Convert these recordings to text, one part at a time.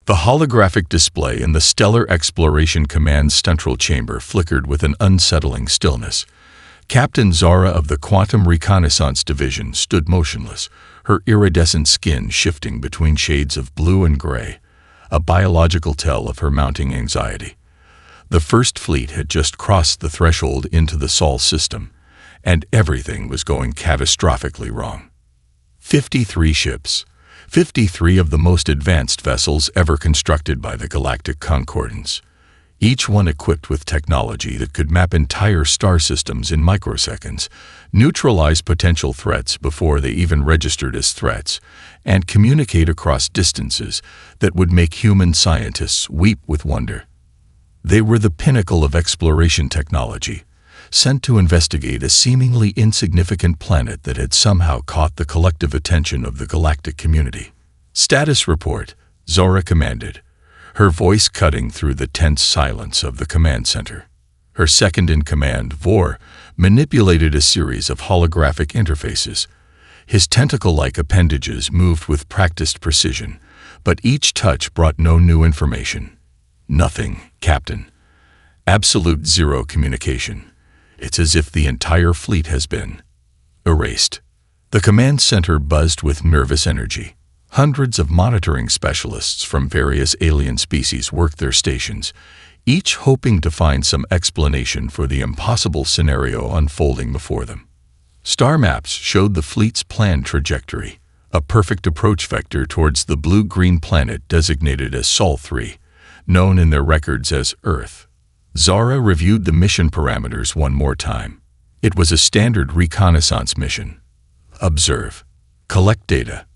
The holographic display in the Stellar Exploration Command's central chamber flickered with an unsettling stillness. Captain Zara of the Quantum Reconnaissance Division stood motionless, her iridescent skin shifting between shades of blue and gray, a biological tell of her mounting anxiety. The First Fleet had just crossed the threshold into the Sol system, and everything was going catastrophically wrong. 53 ships. 53 of the most advanced vessels ever constructed by the Galactic Conquerors, each one equipped with technology that could map entire star systems in microseconds, neutralize potential threats before they even registered as threats, and communicate across distances that would make human scientists weep with wonder. They were the pinnacle of exploration technology, sent to investigate a seemingly insignificant planet that had somehow caught the collective attention of the galactic community. "Status report," Zora commanded, her voice cutting through the tense silence of the command center. Her second-in-command, Vor, manipulated a series of holographic interfaces. His tentacle-like appendages moved with practiced precision, but each touch brought no new information. "Nothing, Captain. Absolute zero communication. It's as if the entire fleet has been erased." The command center buzzed with nervous energy. Hundreds of monitoring specialists from various alien species worked their stations, each hoping to find some explanation for the impossible scenario unfolding before them. Star maps showed the fleet's planned trajectory, a perfect approach vector towards the blue-green planet designated as Sol 3, known in their records as Earth. Zara reviewed the mission parameters one more time. It was a standard reconnaissance mission. Observe, collect data,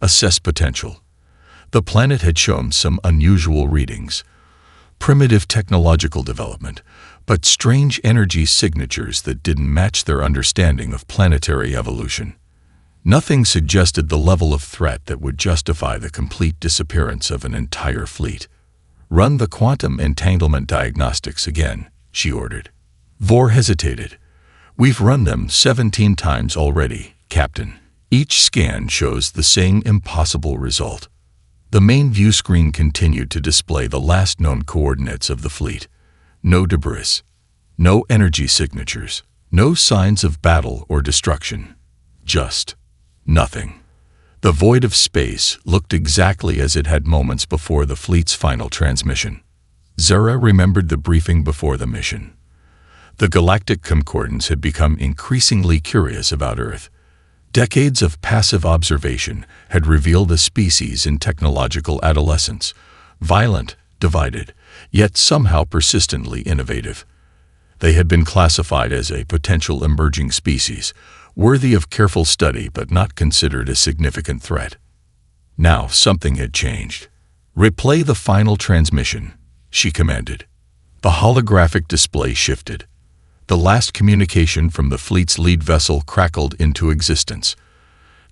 assess potential. The planet had shown some unusual readings. Primitive technological development, but strange energy signatures that didn't match their understanding of planetary evolution. Nothing suggested the level of threat that would justify the complete disappearance of an entire fleet. "Run the quantum entanglement diagnostics again," she ordered. Vor hesitated. "We've run them 17 times already, Captain. Each scan shows the same impossible result." The main view screen continued to display the last known coordinates of the fleet. No debris, no energy signatures, no signs of battle or destruction. Just nothing. The void of space looked exactly as it had moments before the fleet's final transmission. Zara remembered the briefing before the mission. The Galactic Conquerors had become increasingly curious about Earth. Decades of passive observation had revealed a species in technological adolescence, violent, divided, yet somehow persistently innovative. They had been classified as a potential emerging species, worthy of careful study but not considered a significant threat. Now something had changed. "Replay the final transmission," she commanded. The holographic display shifted. The last communication from the fleet's lead vessel crackled into existence.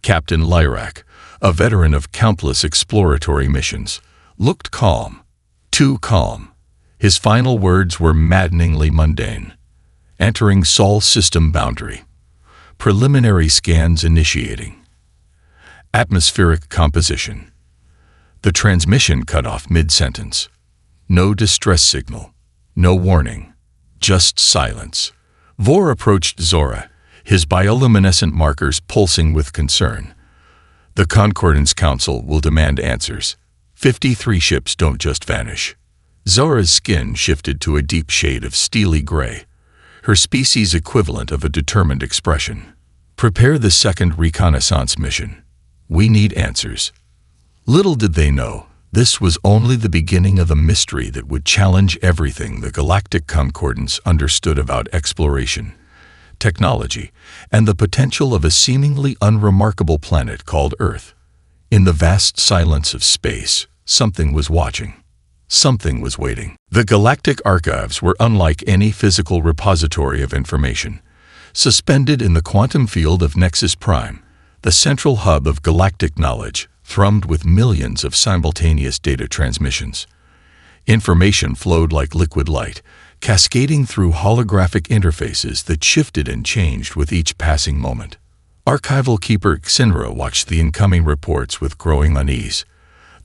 Captain Lyrak, a veteran of countless exploratory missions, looked calm. Too calm. His final words were maddeningly mundane. "Entering Sol system boundary. Preliminary scans initiating. Atmospheric composition." The transmission cut off mid-sentence. No distress signal. No warning. Just silence. Vor approached Zora, his bioluminescent markers pulsing with concern. "The Concordance Council will demand answers. 53 ships don't just vanish." Zora's skin shifted to a deep shade of steely gray, her species equivalent of a determined expression. "Prepare the second reconnaissance mission. We need answers." Little did they know, this was only the beginning of a mystery that would challenge everything the Galactic Concordance understood about exploration, technology, and the potential of a seemingly unremarkable planet called Earth. In the vast silence of space, something was watching. Something was waiting. The galactic archives were unlike any physical repository of information. Suspended in the quantum field of Nexus Prime, the central hub of galactic knowledge thrummed with millions of simultaneous data transmissions. Information flowed like liquid light, cascading through holographic interfaces that shifted and changed with each passing moment. Archival keeper Xinra watched the incoming reports with growing unease.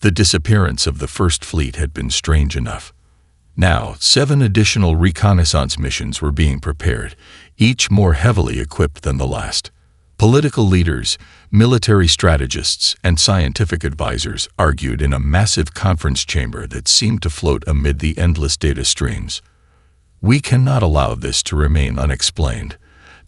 The disappearance of the First Fleet had been strange enough. Now, 7 additional reconnaissance missions were being prepared, each more heavily equipped than the last. Political leaders, military strategists, and scientific advisors argued in a massive conference chamber that seemed to float amid the endless data streams. "We cannot allow this to remain unexplained,"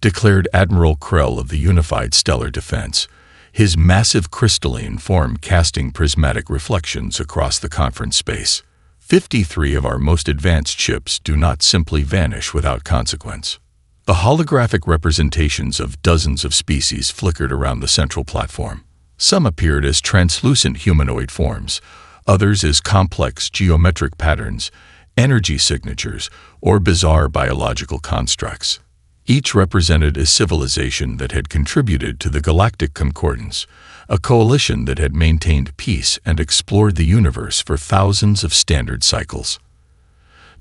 declared Admiral Krell of the Unified Stellar Defense, his massive crystalline form casting prismatic reflections across the conference space. 53 of our most advanced ships do not simply vanish without consequence. The holographic representations of dozens of species flickered around the central platform. Some appeared as translucent humanoid forms, others as complex geometric patterns, energy signatures, or bizarre biological constructs. Each represented a civilization that had contributed to the Galactic Concordance, a coalition that had maintained peace and explored the universe for thousands of standard cycles.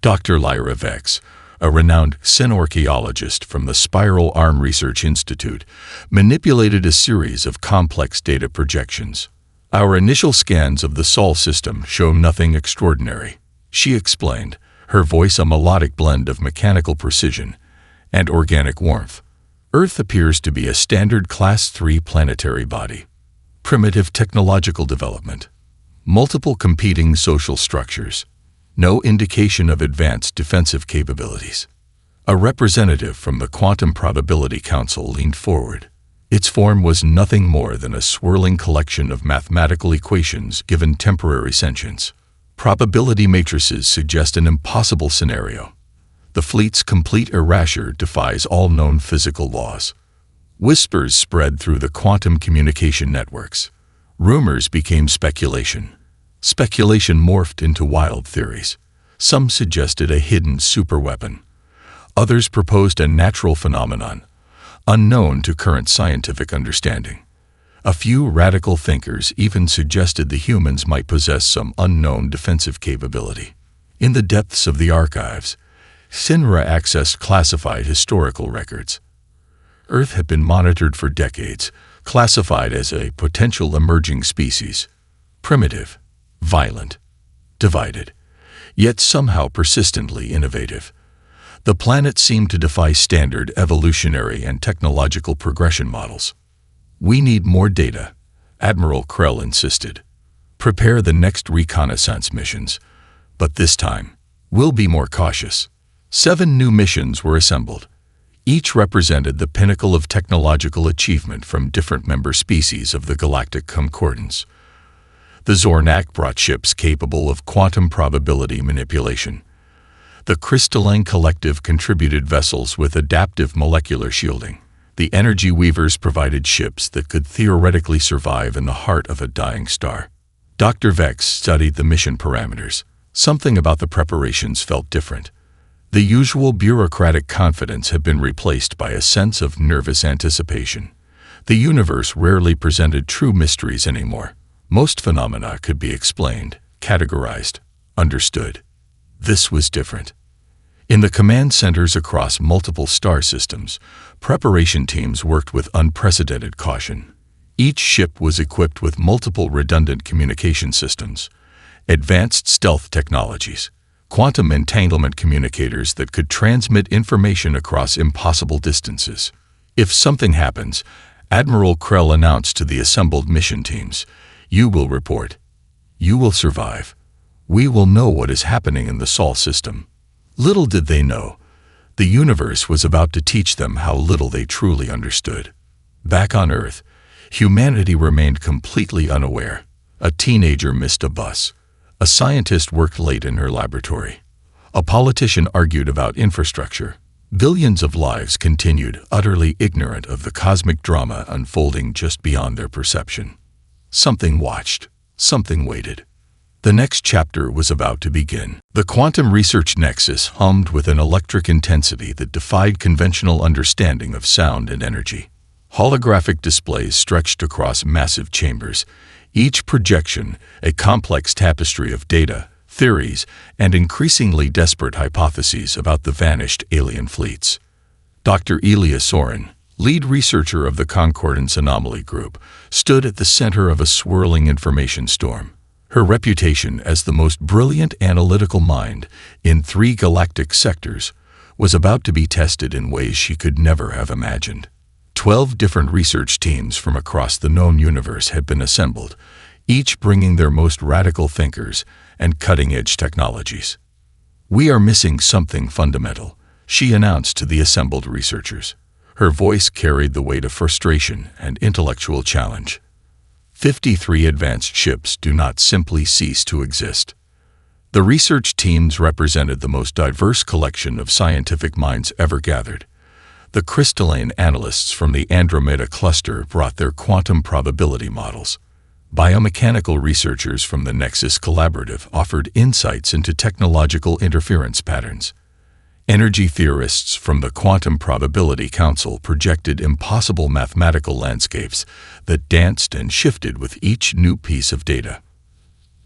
Dr. Lyra Vex, a renowned xenorchaeologist from the Spiral Arm Research Institute, manipulated a series of complex data projections. "Our initial scans of the Sol system show nothing extraordinary," she explained, her voice a melodic blend of mechanical precision and organic warmth. "Earth appears to be a standard Class 3 planetary body. Primitive technological development. Multiple competing social structures. No indication of advanced defensive capabilities." A representative from the Quantum Probability Council leaned forward. Its form was nothing more than a swirling collection of mathematical equations given temporary sentience. "Probability matrices suggest an impossible scenario. The fleet's complete erasure defies all known physical laws." Whispers spread through the quantum communication networks. Rumors became speculation. Speculation morphed into wild theories. Some suggested a hidden superweapon. Others proposed a natural phenomenon, unknown to current scientific understanding. A few radical thinkers even suggested the humans might possess some unknown defensive capability. In the depths of the archives, Sinra accessed classified historical records. Earth had been monitored for decades, classified as a potential emerging species, primitive, violent, divided, yet somehow persistently innovative. The planet seemed to defy standard evolutionary and technological progression models. "We need more data," Admiral Krell insisted. "Prepare the next reconnaissance missions, but this time, we'll be more cautious." 7 new missions were assembled. Each represented the pinnacle of technological achievement from different member species of the Galactic Concordance. The Zornak brought ships capable of quantum probability manipulation. The Crystalline Collective contributed vessels with adaptive molecular shielding. The Energy Weavers provided ships that could theoretically survive in the heart of a dying star. Dr. Vex studied the mission parameters. Something about the preparations felt different. The usual bureaucratic confidence had been replaced by a sense of nervous anticipation. The universe rarely presented true mysteries anymore. Most phenomena could be explained, categorized, understood. This was different. In the command centers across multiple star systems, preparation teams worked with unprecedented caution. Each ship was equipped with multiple redundant communication systems, advanced stealth technologies, quantum entanglement communicators that could transmit information across impossible distances. "If something happens," Admiral Krell announced to the assembled mission teams, "you will report. You will survive. We will know what is happening in the Sol system." Little did they know, the universe was about to teach them how little they truly understood. Back on Earth, humanity remained completely unaware. A teenager missed a bus. A scientist worked late in her laboratory. A politician argued about infrastructure. Billions of lives continued utterly ignorant of the cosmic drama unfolding just beyond their perception. Something watched. Something waited. The next chapter was about to begin. The quantum research nexus hummed with an electric intensity that defied conventional understanding of sound and energy. Holographic displays stretched across massive chambers, each projection a complex tapestry of data, theories, and increasingly desperate hypotheses about the vanished alien fleets. Dr. Elia Soren, lead researcher of the Concordance Anomaly Group, stood at the center of a swirling information storm. Her reputation as the most brilliant analytical mind in 3 galactic sectors was about to be tested in ways she could never have imagined. 12 different research teams from across the known universe had been assembled, each bringing their most radical thinkers and cutting-edge technologies. "We are missing something fundamental," she announced to the assembled researchers. Her voice carried the weight of frustration and intellectual challenge. 53 advanced ships do not simply cease to exist. The research teams represented the most diverse collection of scientific minds ever gathered. The crystalline analysts from the Andromeda cluster brought their quantum probability models. Biomechanical researchers from the Nexus Collaborative offered insights into technological interference patterns. Energy theorists from the Quantum Probability Council projected impossible mathematical landscapes that danced and shifted with each new piece of data.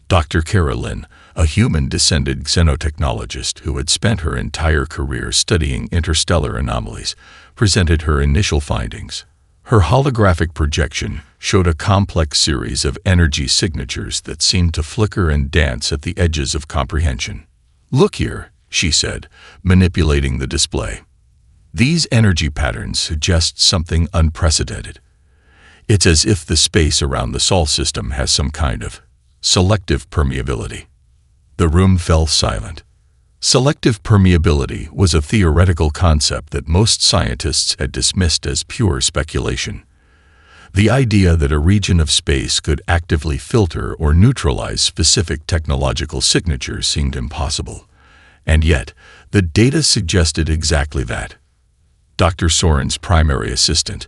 Dr. Kara Lin, a human-descended xenotechnologist who had spent her entire career studying interstellar anomalies, presented her initial findings. Her holographic projection showed a complex series of energy signatures that seemed to flicker and dance at the edges of comprehension. "Look here," she said, manipulating the display. "These energy patterns suggest something unprecedented. It's as if the space around the Sol system has some kind of selective permeability." The room fell silent. Selective permeability was a theoretical concept that most scientists had dismissed as pure speculation. The idea that a region of space could actively filter or neutralize specific technological signatures seemed impossible. And yet, the data suggested exactly that. Dr. Soren's primary assistant,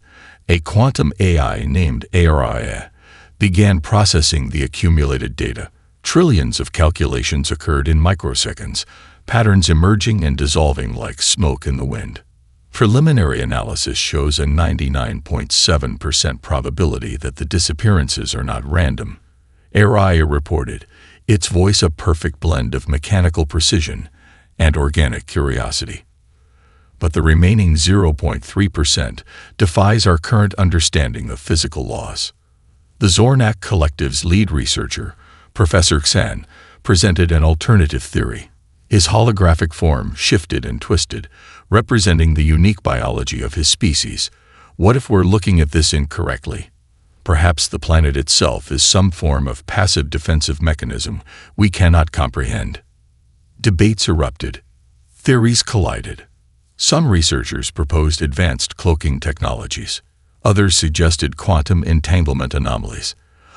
a quantum AI named ARIA, began processing the accumulated data. Trillions of calculations occurred in microseconds, patterns emerging and dissolving like smoke in the wind. Preliminary analysis shows a 99.7% probability that the disappearances are not random. ARIA reported, its voice a perfect blend of mechanical precision and organic curiosity. But the remaining 0.3% defies our current understanding of physical laws. The Zornak Collective's lead researcher, Professor Xan, presented an alternative theory. His holographic form shifted and twisted, representing the unique biology of his species. What if we're looking at this incorrectly? Perhaps the planet itself is some form of passive defensive mechanism we cannot comprehend. Debates erupted. Theories collided. Some researchers proposed advanced cloaking technologies. Others suggested quantum entanglement anomalies.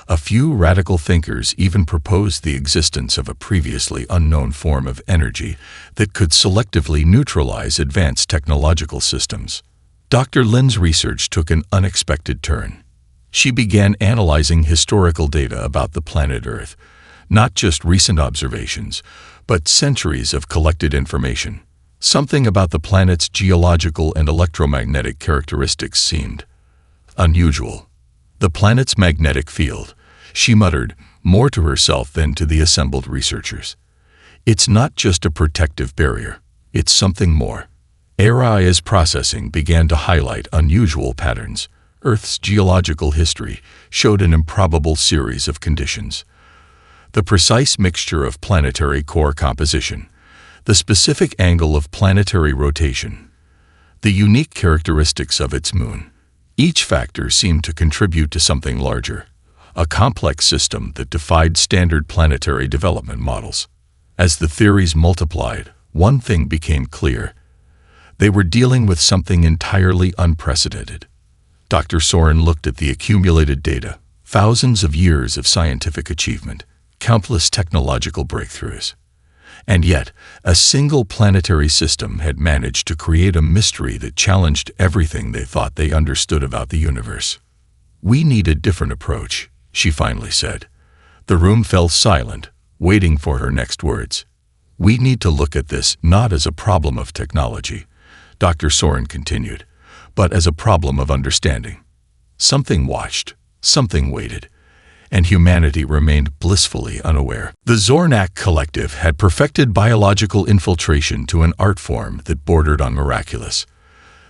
A few radical thinkers even proposed the existence of a previously unknown form of energy that could selectively neutralize advanced technological systems. Dr. Lin's research took an unexpected turn. She began analyzing historical data about the planet Earth, not just recent observations, but centuries of collected information. Something about the planet's geological and electromagnetic characteristics seemed unusual. "The planet's magnetic field," she muttered, more to herself than to the assembled researchers. "It's not just a protective barrier, it's something more." ARIA's processing began to highlight unusual patterns. Earth's geological history showed an improbable series of conditions. The precise mixture of planetary core composition, the specific angle of planetary rotation, the unique characteristics of its moon. Each factor seemed to contribute to something larger, a complex system that defied standard planetary development models. As the theories multiplied, one thing became clear. They were dealing with something entirely unprecedented. Dr. Soren looked at the accumulated data, thousands of years of scientific achievement, countless technological breakthroughs. And yet, a single planetary system had managed to create a mystery that challenged everything they thought they understood about the universe. "We need a different approach," she finally said. The room fell silent, waiting for her next words. "We need to look at this not as a problem of technology," Dr. Soren continued, "but as a problem of understanding." Something watched, something waited, and humanity remained blissfully unaware. The Zornak Collective had perfected biological infiltration to an art form that bordered on miraculous.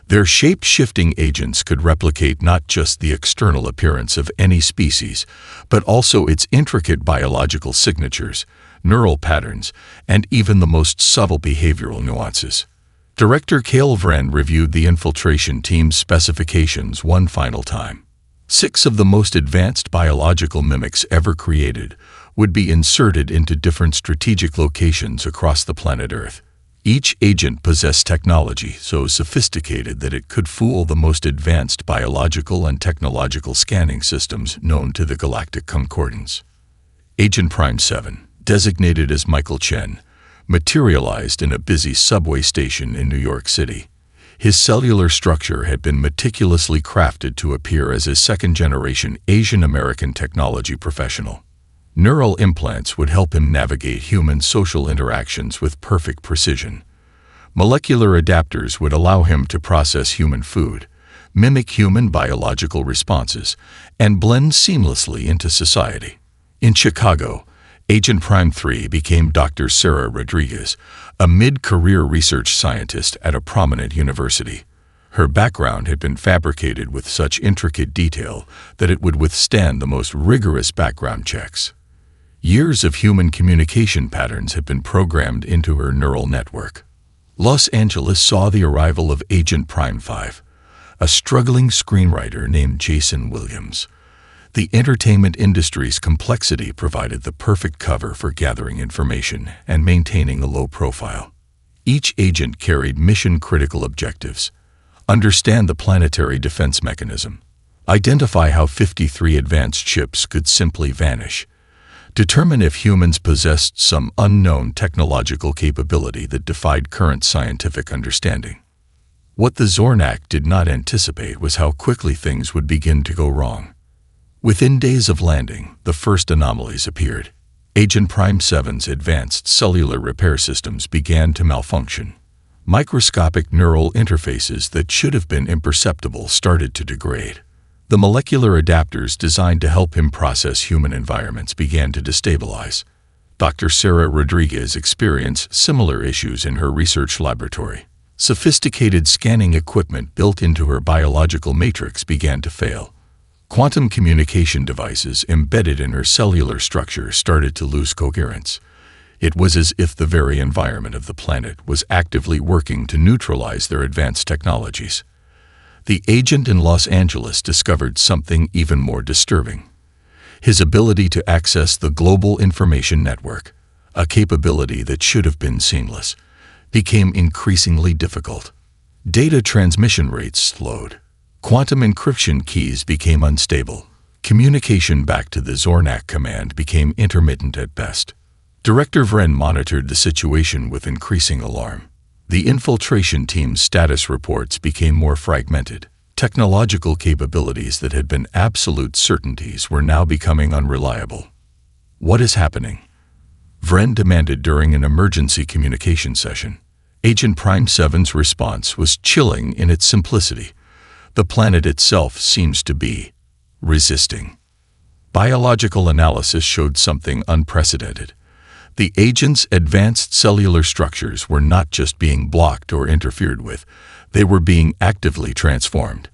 Their shape-shifting agents could replicate not just the external appearance of any species, but also its intricate biological signatures, neural patterns, and even the most subtle behavioral nuances. Director Kale Vren reviewed the infiltration team's specifications one final time. 6 of the most advanced biological mimics ever created would be inserted into different strategic locations across the planet Earth. Each agent possessed technology so sophisticated that it could fool the most advanced biological and technological scanning systems known to the Galactic Concordance. Agent Prime 7, designated as Michael Chen, materialized in a busy subway station in New York City. His cellular structure had been meticulously crafted to appear as a second-generation Asian American technology professional. Neural implants would help him navigate human social interactions with perfect precision. Molecular adapters would allow him to process human food, mimic human biological responses, and blend seamlessly into society. In Chicago, Agent Prime 3 became Dr. Sarah Rodriguez, a mid-career research scientist at a prominent university. Her background had been fabricated with such intricate detail that it would withstand the most rigorous background checks. Years of human communication patterns had been programmed into her neural network. Los Angeles saw the arrival of Agent Prime 5, a struggling screenwriter named Jason Williams. The entertainment industry's complexity provided the perfect cover for gathering information and maintaining a low profile. Each agent carried mission-critical objectives: understand the planetary defense mechanism, identify how 53 advanced ships could simply vanish, determine if humans possessed some unknown technological capability that defied current scientific understanding. What the Zornak did not anticipate was how quickly things would begin to go wrong. Within days of landing, the first anomalies appeared. Agent Prime 7's advanced cellular repair systems began to malfunction. Microscopic neural interfaces that should have been imperceptible started to degrade. The molecular adapters designed to help him process human environments began to destabilize. Dr. Sarah Rodriguez experienced similar issues in her research laboratory. Sophisticated scanning equipment built into her biological matrix began to fail. Quantum communication devices embedded in her cellular structure started to lose coherence. It was as if the very environment of the planet was actively working to neutralize their advanced technologies. The agent in Los Angeles discovered something even more disturbing: his ability to access the global information network, a capability that should have been seamless, became increasingly difficult. Data transmission rates slowed. Quantum encryption keys became unstable. Communication back to the Zornak command became intermittent at best. Director Vren monitored the situation with increasing alarm. The infiltration team's status reports became more fragmented. Technological capabilities that had been absolute certainties were now becoming unreliable. "What is happening?" Vren demanded during an emergency communication session. Agent Prime 7's response was chilling in its simplicity. "The planet itself seems to be resisting." Biological analysis showed something unprecedented. The agent's advanced cellular structures were not just being blocked or interfered with, they were being actively transformed.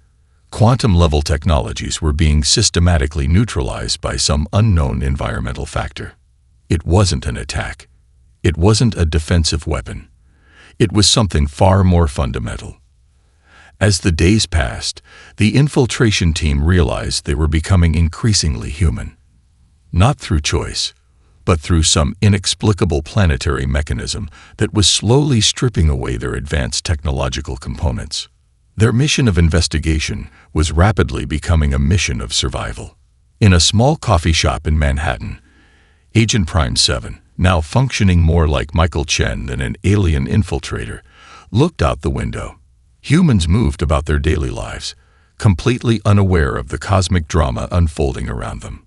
Quantum-level technologies were being systematically neutralized by some unknown environmental factor. It wasn't an attack. It wasn't a defensive weapon. It was something far more fundamental. As the days passed, the infiltration team realized they were becoming increasingly human. Not through choice, but through some inexplicable planetary mechanism that was slowly stripping away their advanced technological components. Their mission of investigation was rapidly becoming a mission of survival. In a small coffee shop in Manhattan, Agent Prime 7, now functioning more like Michael Chen than an alien infiltrator, looked out the window. Humans moved about their daily lives, completely unaware of the cosmic drama unfolding around them.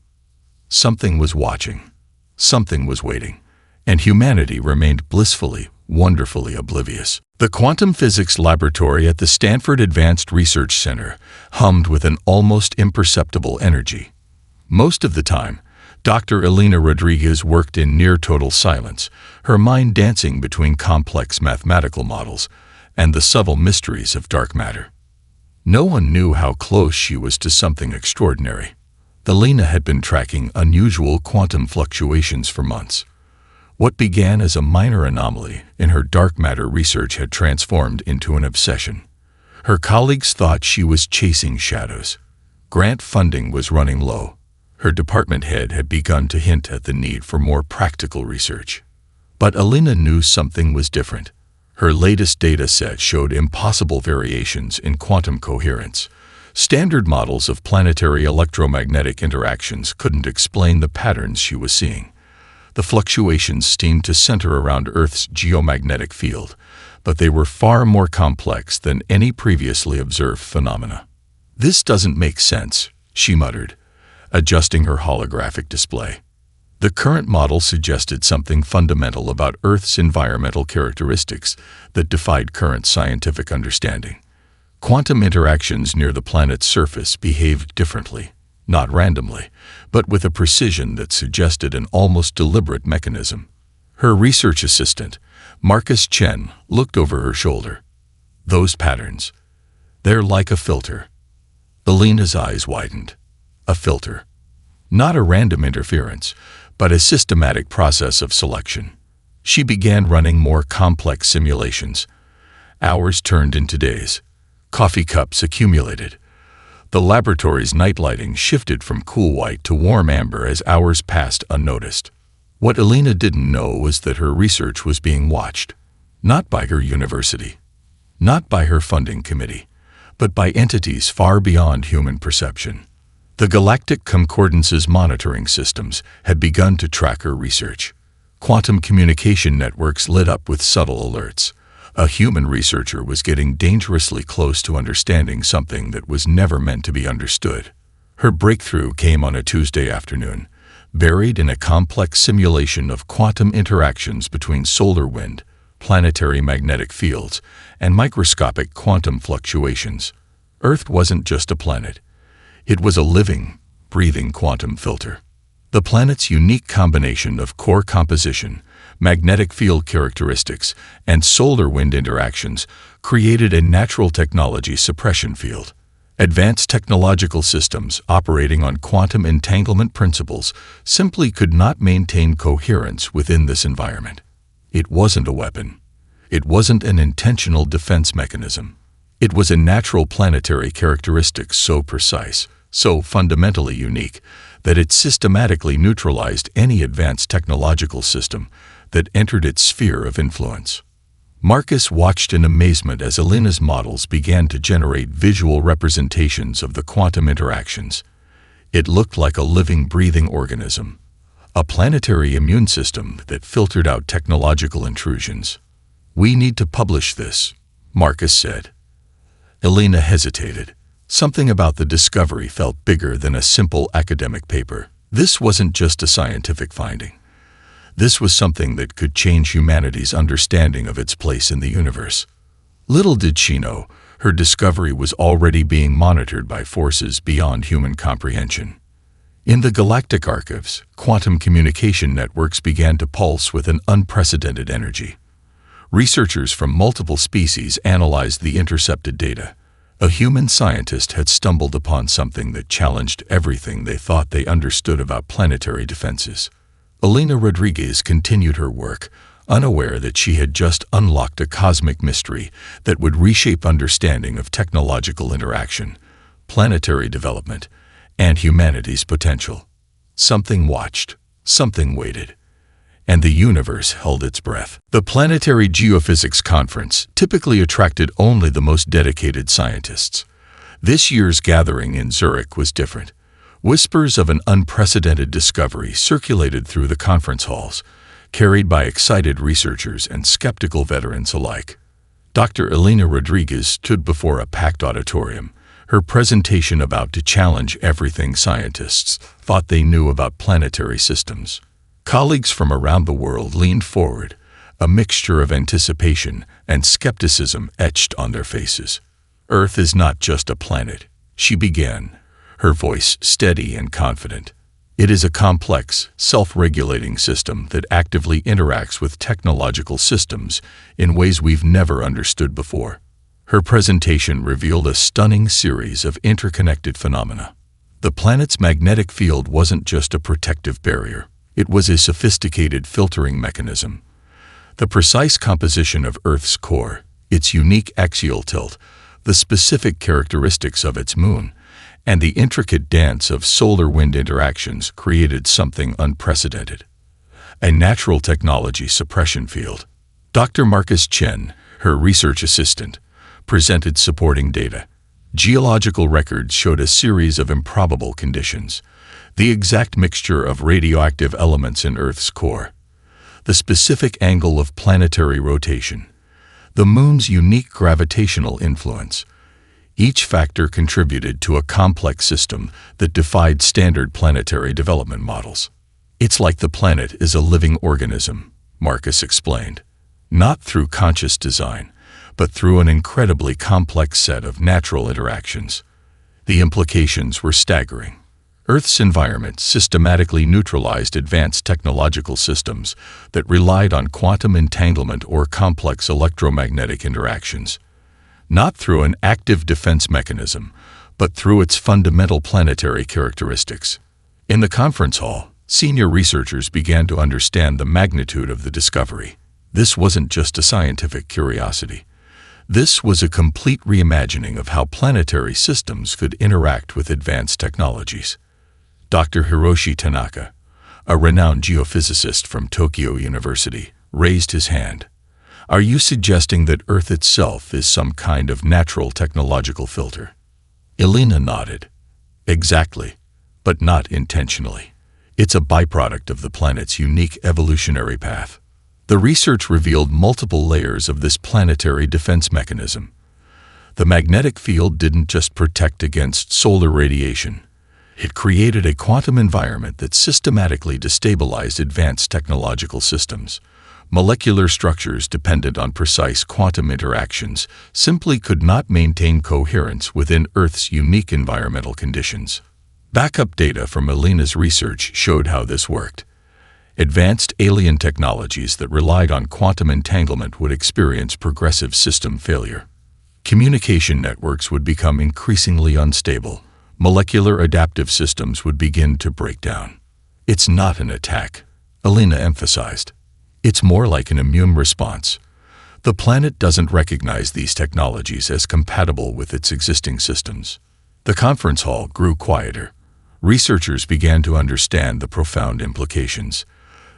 Something was watching. Something was waiting, and humanity remained blissfully, wonderfully oblivious. The quantum physics laboratory at the Stanford Advanced Research Center hummed with an almost imperceptible energy. Most of the time, Dr. Elena Rodriguez worked in near-total silence, her mind dancing between complex mathematical models and the subtle mysteries of dark matter. No one knew how close she was to something extraordinary. Alina had been tracking unusual quantum fluctuations for months. What began as a minor anomaly in her dark matter research had transformed into an obsession. Her colleagues thought she was chasing shadows. Grant funding was running low. Her department head had begun to hint at the need for more practical research. But Alina knew something was different. Her latest data set showed impossible variations in quantum coherence. Standard models of planetary electromagnetic interactions couldn't explain the patterns she was seeing. The fluctuations seemed to center around Earth's geomagnetic field, but they were far more complex than any previously observed phenomena. "This doesn't make sense," she muttered, adjusting her holographic display. The current model suggested something fundamental about Earth's environmental characteristics that defied current scientific understanding. Quantum interactions near the planet's surface behaved differently, not randomly, but with a precision that suggested an almost deliberate mechanism. Her research assistant, Marcus Chen, looked over her shoulder. "Those patterns, they're like a filter." Alina's eyes widened. A filter. Not a random interference, but a systematic process of selection. She began running more complex simulations. Hours turned into days. Coffee cups accumulated. The laboratory's night lighting shifted from cool white to warm amber as hours passed unnoticed. What Alina didn't know was that her research was being watched. Not by her university. Not by her funding committee. But by entities far beyond human perception. The Galactic Concordance's monitoring systems had begun to track her research. Quantum communication networks lit up with subtle alerts. A human researcher was getting dangerously close to understanding something that was never meant to be understood. Her breakthrough came on a Tuesday afternoon, buried in a complex simulation of quantum interactions between solar wind, planetary magnetic fields, and microscopic quantum fluctuations. Earth wasn't just a planet. It was a living, breathing quantum filter. The planet's unique combination of core composition, magnetic field characteristics, and solar wind interactions created a natural technology suppression field. Advanced technological systems operating on quantum entanglement principles simply could not maintain coherence within this environment. It wasn't a weapon. It wasn't an intentional defense mechanism. It was a natural planetary characteristic so precise, so fundamentally unique, that it systematically neutralized any advanced technological system that entered its sphere of influence. Marcus watched in amazement as Alina's models began to generate visual representations of the quantum interactions. It looked like a living, breathing organism, a planetary immune system that filtered out technological intrusions. "We need to publish this," Marcus said. Alina hesitated. Something about the discovery felt bigger than a simple academic paper. This wasn't just a scientific finding. This was something that could change humanity's understanding of its place in the universe. Little did she know, her discovery was already being monitored by forces beyond human comprehension. In the galactic archives, quantum communication networks began to pulse with an unprecedented energy. Researchers from multiple species analyzed the intercepted data. A human scientist had stumbled upon something that challenged everything they thought they understood about planetary defenses. Alina Rodriguez continued her work, unaware that she had just unlocked a cosmic mystery that would reshape understanding of technological interaction, planetary development, and humanity's potential. Something watched, something waited, and the universe held its breath. The Planetary Geophysics Conference typically attracted only the most dedicated scientists. This year's gathering in Zurich was different. Whispers of an unprecedented discovery circulated through the conference halls, carried by excited researchers and skeptical veterans alike. Dr. Alina Rodriguez stood before a packed auditorium, her presentation about to challenge everything scientists thought they knew about planetary systems. Colleagues from around the world leaned forward, a mixture of anticipation and skepticism etched on their faces. "Earth is not just a planet," she began, her voice steady and confident. "It is a complex, self-regulating system that actively interacts with technological systems in ways we've never understood before. Her presentation revealed a stunning series of interconnected phenomena. The planet's magnetic field wasn't just a protective barrier. It was a sophisticated filtering mechanism. The precise composition of Earth's core, its unique axial tilt, the specific characteristics of its moon, and the intricate dance of solar-wind interactions created something unprecedented. A natural technology suppression field. Dr. Marcus Chen, her research assistant, presented supporting data. Geological records showed a series of improbable conditions, the exact mixture of radioactive elements in Earth's core, the specific angle of planetary rotation, the moon's unique gravitational influence. Each factor contributed to a complex system that defied standard planetary development models. It's like the planet is a living organism, Marcus explained, not through conscious design, but through an incredibly complex set of natural interactions. The implications were staggering. Earth's environment systematically neutralized advanced technological systems that relied on quantum entanglement or complex electromagnetic interactions, not through an active defense mechanism, but through its fundamental planetary characteristics. In the conference hall, senior researchers began to understand the magnitude of the discovery. This wasn't just a scientific curiosity. This was a complete reimagining of how planetary systems could interact with advanced technologies. Dr. Hiroshi Tanaka, a renowned geophysicist from Tokyo University, raised his hand. Are you suggesting that Earth itself is some kind of natural technological filter? Elena nodded. Exactly, but not intentionally. It's a byproduct of the planet's unique evolutionary path. The research revealed multiple layers of this planetary defense mechanism. The magnetic field didn't just protect against solar radiation. It created a quantum environment that systematically destabilized advanced technological systems. Molecular structures dependent on precise quantum interactions simply could not maintain coherence within Earth's unique environmental conditions. Backup data from Elena's research showed how this worked. Advanced alien technologies that relied on quantum entanglement would experience progressive system failure. Communication networks would become increasingly unstable. Molecular adaptive systems would begin to break down. It's not an attack, Elena emphasized. It's more like an immune response. The planet doesn't recognize these technologies as compatible with its existing systems. The conference hall grew quieter. Researchers began to understand the profound implications.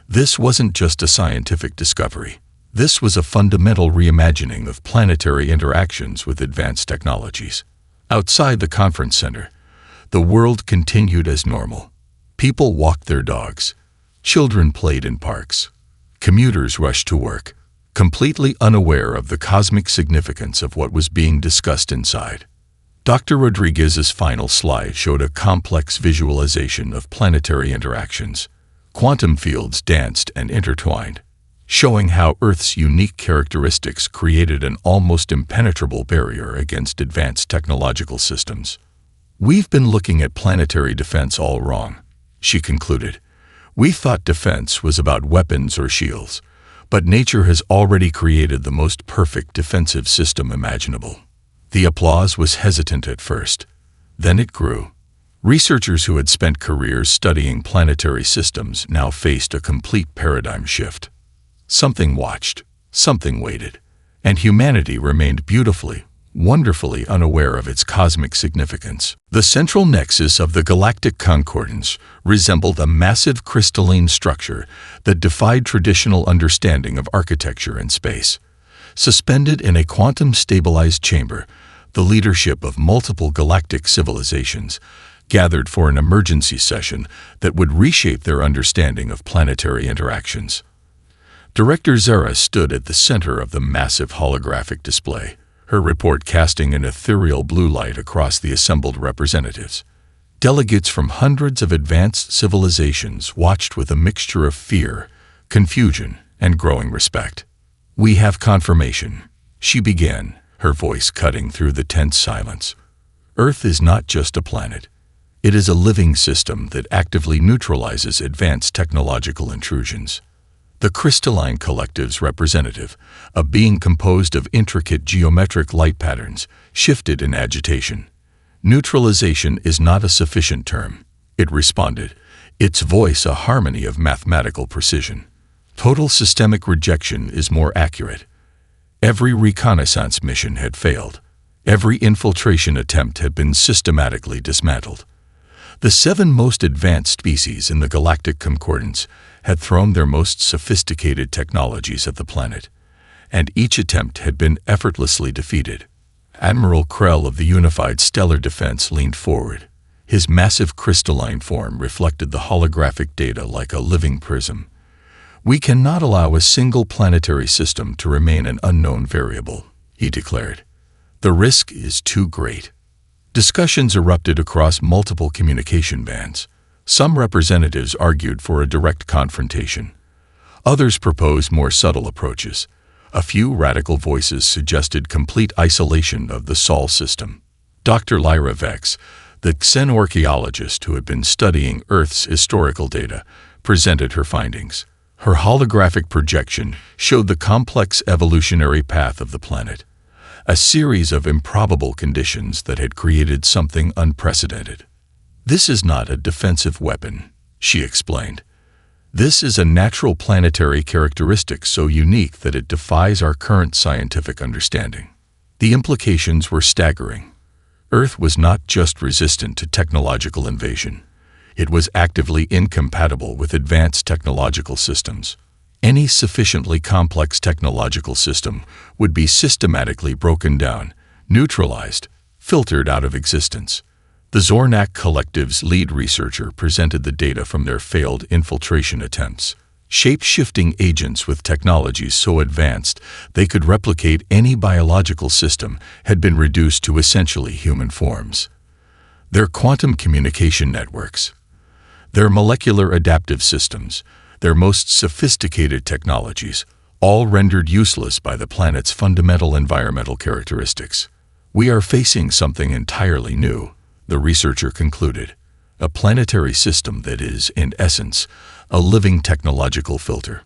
This wasn't just a scientific discovery. This was a fundamental reimagining of planetary interactions with advanced technologies. Outside the conference center, the world continued as normal. People walked their dogs. Children played in parks. Commuters rushed to work, completely unaware of the cosmic significance of what was being discussed inside. Dr. Rodriguez's final slide showed a complex visualization of planetary interactions. Quantum fields danced and intertwined, showing how Earth's unique characteristics created an almost impenetrable barrier against advanced technological systems. We've been looking at planetary defense all wrong, she concluded. We thought defense was about weapons or shields, but nature has already created the most perfect defensive system imaginable. The applause was hesitant at first. Then it grew. Researchers who had spent careers studying planetary systems now faced a complete paradigm shift. Something watched, something waited, and humanity remained beautifully, wonderfully unaware of its cosmic significance. The central nexus of the galactic concordance resembled a massive crystalline structure that defied traditional understanding of architecture and space. Suspended in a quantum-stabilized chamber, the leadership of multiple galactic civilizations gathered for an emergency session that would reshape their understanding of planetary interactions. Director Zara stood at the center of the massive holographic display, her report casting an ethereal blue light across the assembled representatives. Delegates from hundreds of advanced civilizations watched with a mixture of fear, confusion, and growing respect. "We have confirmation," she began, her voice cutting through the tense silence. "Earth is not just a planet. It is a living system that actively neutralizes advanced technological intrusions. The crystalline collective's representative, a being composed of intricate geometric light patterns, shifted in agitation. "Neutralization is not a sufficient term," it responded, its voice a harmony of mathematical precision. "Total systemic rejection is more accurate." Every reconnaissance mission had failed. Every infiltration attempt had been systematically dismantled. The 7 most advanced species in the Galactic Concordance had thrown their most sophisticated technologies at the planet, and each attempt had been effortlessly defeated. Admiral Krell of the Unified Stellar Defense leaned forward. His massive crystalline form reflected the holographic data like a living prism. "We cannot allow a single planetary system to remain an unknown variable," he declared. "The risk is too great." Discussions erupted across multiple communication bands. Some representatives argued for a direct confrontation. Others proposed more subtle approaches. A few radical voices suggested complete isolation of the Sol system. Dr. Lyra Vex, the xenorchaeologist who had been studying Earth's historical data, presented her findings. Her holographic projection showed the complex evolutionary path of the planet, a series of improbable conditions that had created something unprecedented. "This is not a defensive weapon," she explained. "This is a natural planetary characteristic so unique that it defies our current scientific understanding." The implications were staggering. Earth was not just resistant to technological invasion. It was actively incompatible with advanced technological systems. Any sufficiently complex technological system would be systematically broken down, neutralized, filtered out of existence. The Zornak Collective's lead researcher presented the data from their failed infiltration attempts. Shape-shifting agents with technologies so advanced they could replicate any biological system had been reduced to essentially human forms. Their quantum communication networks, their molecular adaptive systems, their most sophisticated technologies, all rendered useless by the planet's fundamental environmental characteristics. "We are facing something entirely new," the researcher concluded. "A planetary system that is, in essence, a living technological filter."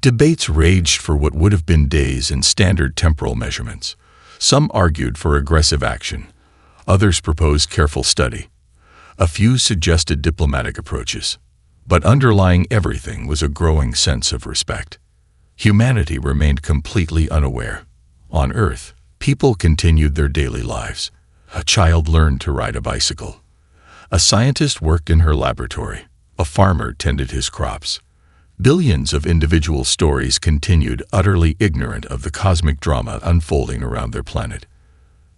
Debates raged for what would have been days in standard temporal measurements. Some argued for aggressive action. Others proposed careful study. A few suggested diplomatic approaches. But underlying everything was a growing sense of respect. Humanity remained completely unaware. On Earth, people continued their daily lives. A child learned to ride a bicycle. A scientist worked in her laboratory. A farmer tended his crops. Billions of individual stories continued utterly ignorant of the cosmic drama unfolding around their planet.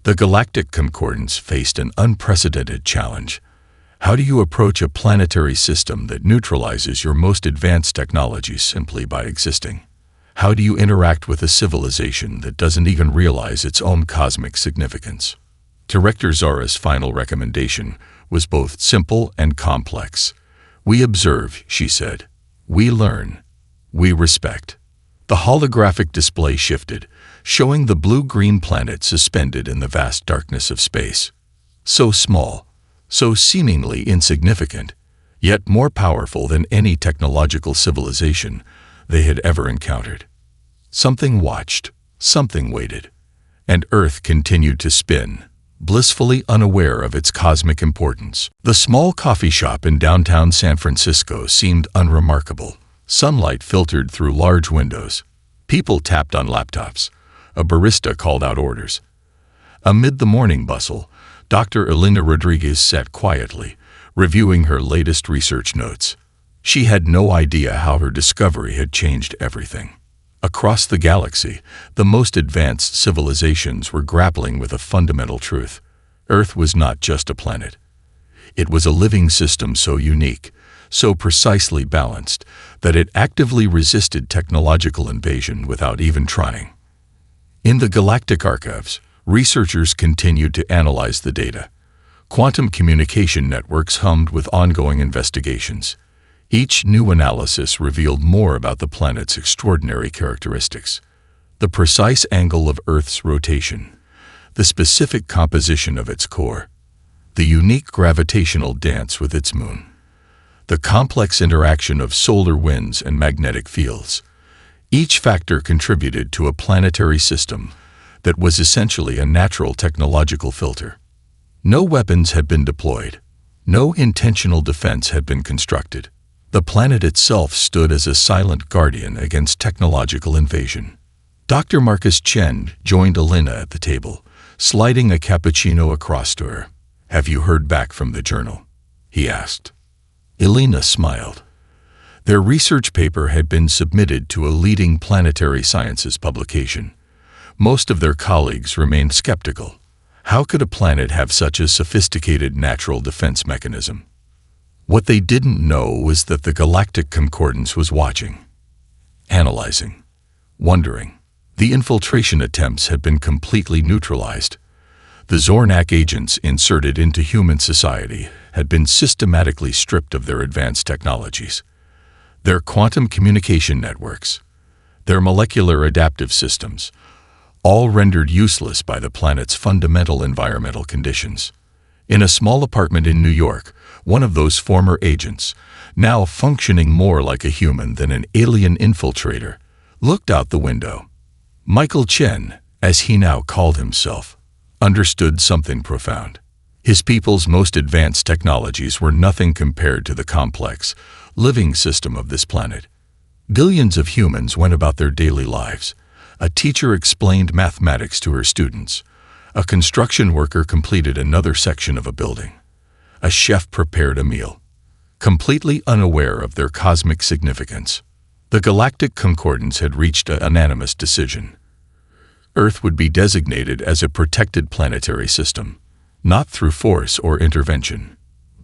The Galactic Concordance faced an unprecedented challenge. How do you approach a planetary system that neutralizes your most advanced technologies simply by existing? How do you interact with a civilization that doesn't even realize its own cosmic significance? Director Zora's final recommendation was both simple and complex. "We observe," she said. "We learn. We respect." The holographic display shifted, showing the blue-green planet suspended in the vast darkness of space. So small, so seemingly insignificant, yet more powerful than any technological civilization they had ever encountered. Something watched, something waited, and Earth continued to spin, blissfully unaware of its cosmic importance. The small coffee shop in downtown San Francisco seemed unremarkable. Sunlight filtered through large windows. People tapped on laptops. A barista called out orders. Amid the morning bustle, Dr. Elena Rodriguez sat quietly, reviewing her latest research notes. She had no idea how her discovery had changed everything. Across the galaxy, the most advanced civilizations were grappling with a fundamental truth. Earth was not just a planet. It was a living system so unique, so precisely balanced, that it actively resisted technological invasion without even trying. In the Galactic Archives, researchers continued to analyze the data. Quantum communication networks hummed with ongoing investigations. Each new analysis revealed more about the planet's extraordinary characteristics. The precise angle of Earth's rotation, the specific composition of its core, the unique gravitational dance with its moon. the complex interaction of solar winds and magnetic fields. Each factor contributed to a planetary system that was essentially a natural technological filter. No weapons had been deployed. No intentional defense had been constructed. The planet itself stood as a silent guardian against technological invasion. Dr. Marcus Chen joined Elena at the table, sliding a cappuccino across to her. "Have you heard back from the journal?" he asked. Elena smiled. Their research paper had been submitted to a leading planetary sciences publication. Most of their colleagues remained skeptical. How could a planet have such a sophisticated natural defense mechanism? What they didn't know was that the Galactic Concordance was watching, analyzing, wondering. The infiltration attempts had been completely neutralized. The Zornak agents inserted into human society had been systematically stripped of their advanced technologies. Their quantum communication networks, their molecular adaptive systems, all rendered useless by the planet's fundamental environmental conditions. In a small apartment in New York, one of those former agents, now functioning more like a human than an alien infiltrator, looked out the window. Michael Chen, as he now called himself, understood something profound. His people's most advanced technologies were nothing compared to the complex, living system of this planet. Billions of humans went about their daily lives. A teacher explained mathematics to her students. A construction worker completed another section of a building. A chef prepared a meal, completely unaware of their cosmic significance. The Galactic Concordance had reached a unanimous decision. Earth would be designated as a protected planetary system, not through force or intervention,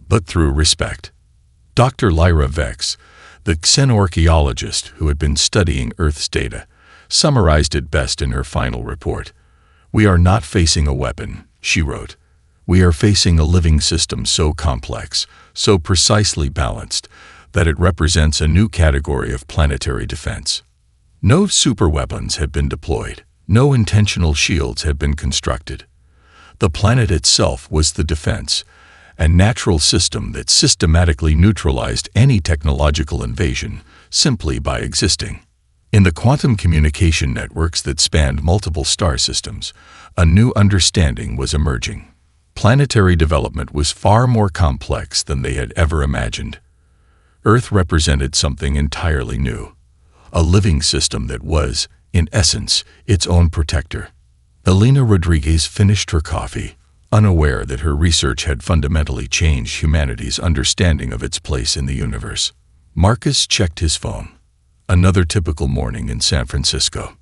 but through respect. Dr. Lyra Vex, the xenorchaeologist who had been studying Earth's data, summarized it best in her final report. "We are not facing a weapon," she wrote. "We are facing a living system so complex, so precisely balanced, that it represents a new category of planetary defense. No superweapons had been deployed. No intentional shields had been constructed. The planet itself was the defense, a natural system that systematically neutralized any technological invasion simply by existing. In the quantum communication networks that spanned multiple star systems, a new understanding was emerging. Planetary development was far more complex than they had ever imagined. Earth represented something entirely new, a living system that was, in essence, its own protector. Elena Rodriguez finished her coffee, unaware that her research had fundamentally changed humanity's understanding of its place in the universe. Marcus checked his phone. Another typical morning in San Francisco.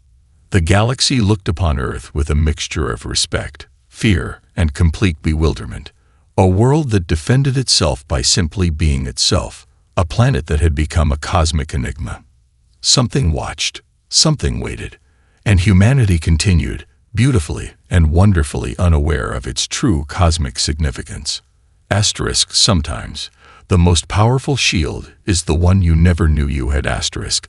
The galaxy looked upon Earth with a mixture of respect, fear, and complete bewilderment. A world that defended itself by simply being itself, a planet that had become a cosmic enigma. Something watched, something waited, and humanity continued, beautifully and wonderfully unaware of its true cosmic significance. Asterisk sometimes, the most powerful shield is the one you never knew you had. Asterisk.